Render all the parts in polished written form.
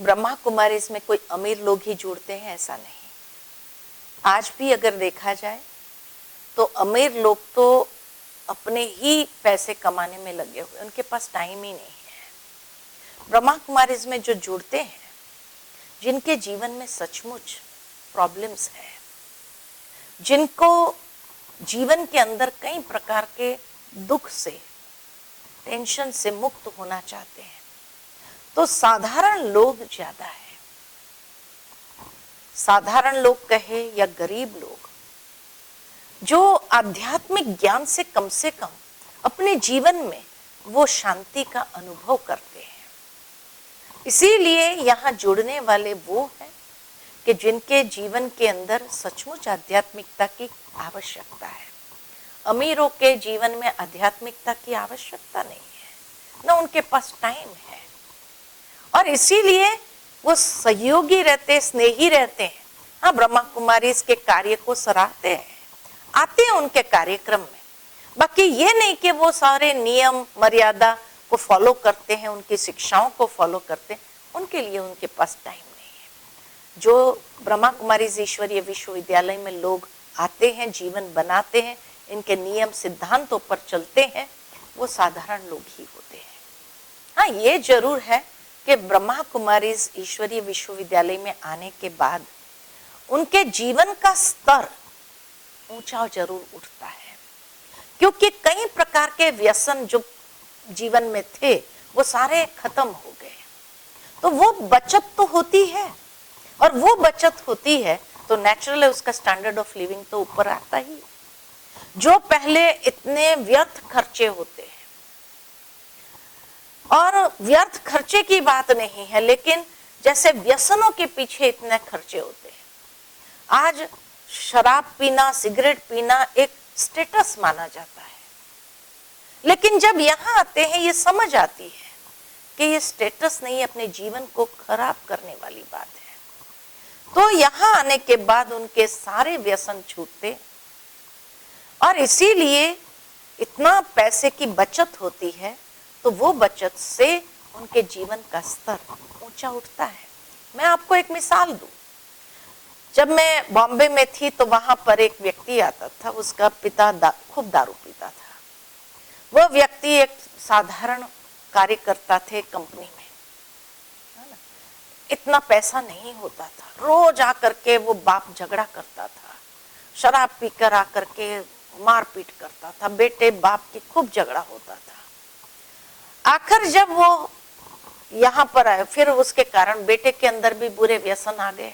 ब्रह्मा कुमारी इसमें कोई अमीर लोग ही जुड़ते हैं ऐसा नहीं। आज भी अगर देखा जाए तो अमीर लोग तो अपने ही पैसे कमाने में लगे हुए, उनके पास टाइम ही नहीं है। ब्रह्मा कुमारीज में जो जुड़ते हैं, जिनके जीवन में सचमुच प्रॉब्लम्स है, जिनको जीवन के अंदर कई प्रकार के दुख से, टेंशन से मुक्त होना चाहते हैं, तो साधारण लोग ज्यादा है। साधारण लोग कहे या गरीब लोग, जो आध्यात्मिक ज्ञान से कम अपने जीवन में वो शांति का अनुभव करते हैं। इसीलिए यहाँ जुड़ने वाले वो हैं कि जिनके जीवन के अंदर सचमुच आध्यात्मिकता की आवश्यकता है। अमीरों के जीवन में आध्यात्मिकता की आवश्यकता नहीं है, न उनके पास टाइम है, और इसीलिए वो सहयोगी रहते, स्नेही रहते हैं। हाँ, ब्रह्मा कुमारी इसके कार्य को सराहते हैं, आते हैं उनके कार्यक्रम में, बाकी ये नहीं कि वो सारे नियम मर्यादा को फॉलो करते हैं, उनकी शिक्षाओं को फॉलो करते हैं, उनके लिए उनके पास टाइम नहीं है। जो ब्रह्मा कुमारी ईश्वरीय विश्वविद्यालय में लोग आते हैं, जीवन बनाते हैं, इनके नियम सिद्धांतों पर चलते हैं, वो साधारण लोग ही होते हैं। हाँ, ये जरूर है कि ब्रह्मा कुमारी ईश्वरीय विश्वविद्यालय में आने के बाद उनके जीवन का स्तर ऊंचा जरूर उठता है, क्योंकि कई प्रकार के व्यसन जो जीवन में थे वो सारे खत्म हो गए। तो वो बचत तो होती है, और वो बचत होती है तो नेचुरल है, उसका स्टैंडर्ड ऑफ लिविंग तो ऊपर आता ही। जो पहले इतने व्यर्थ खर्चे होते हैं, और व्यर्थ खर्चे की बात नहीं है, लेकिन जैसे व्यसनों के पीछे इतने खर्चे होते हैं। आज शराब पीना, सिगरेट पीना एक स्टेटस माना जाता है, लेकिन जब यहाँ आते हैं ये समझ आती है कि ये स्टेटस नहीं, अपने जीवन को खराब करने वाली बात है। तो यहाँ आने के बाद उनके सारे व्यसन छूटते, और इसीलिए इतना पैसे की बचत होती है, तो वो बचत से उनके जीवन का स्तर ऊंचा उठता है। मैं आपको एक मिसाल दूं। जब मैं बॉम्बे में थी तो वहां पर एक व्यक्ति आता था, उसका पिता खूब दारू पीता था। वो व्यक्ति एक साधारण कार्यकर्ता थे कंपनी में, है ना? इतना पैसा नहीं होता था। रोज आकर के वो बाप झगड़ा करता था, शराब पीकर आकर के मारपीट करता था, बेटे बाप की खूब झगड़ा होता था। आखिर जब वो यहाँ पर आए, फिर उसके कारण बेटे के अंदर भी बुरे व्यसन आ गए,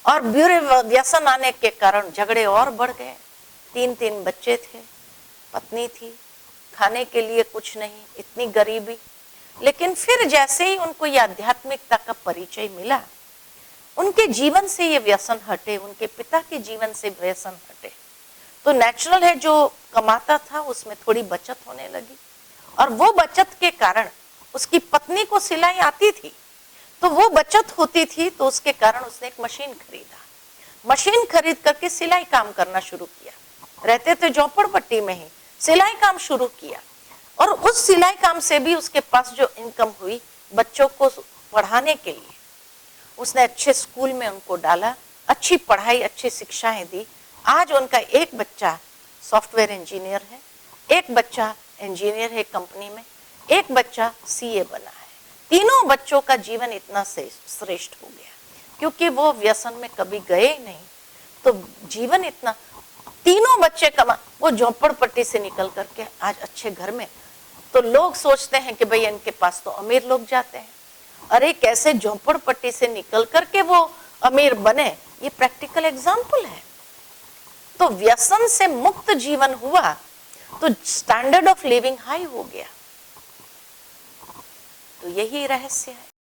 और बुरे व्यसन आने के कारण झगड़े और बढ़ गए। 3 बच्चे थे, पत्नी थी, खाने के लिए कुछ नहीं, इतनी गरीबी। लेकिन फिर जैसे ही उनको ये आध्यात्मिकता का परिचय मिला, उनके जीवन से ये व्यसन हटे, उनके पिता के जीवन से व्यसन हटे, तो नेचुरल है जो कमाता था उसमें थोड़ी बचत होने लगी, और वो बचत के कारण उसकी पत्नी को सिलाई आती थी, तो वो बचत होती थी, तो उसके कारण उसने एक मशीन खरीदा। मशीन खरीद करके सिलाई काम करना शुरू किया। रहते थे झोपड़पट्टी में ही, सिलाई काम शुरू किया, और उस सिलाई काम से भी उसके पास जो इनकम हुई, बच्चों को पढ़ाने के लिए उसने अच्छे स्कूल में उनको डाला, अच्छी पढ़ाई, अच्छी शिक्षाएं दी। आज उनका एक बच्चा सॉफ्टवेयर इंजीनियर है, एक बच्चा इंजीनियर है कंपनी में, एक बच्चा सीए बना है। तीनों बच्चों का जीवन इतना श्रेष्ठ हो गया, क्योंकि वो व्यसन में कभी गए नहीं, तो जीवन इतना, तीनों बच्चे कमा, वो झोपड़पट्टी से निकल करके आज अच्छे घर में। तो लोग सोचते हैं कि भाई इनके पास तो अमीर लोग जाते हैं, अरे कैसे झोपड़पट्टी से निकल करके वो अमीर बने, ये प्रैक्टिकल एग्जाम्पल है। तो व्यसन से मुक्त जीवन हुआ तो स्टैंडर्ड ऑफ लिविंग हाई हो गया। तो यही रहस्य है।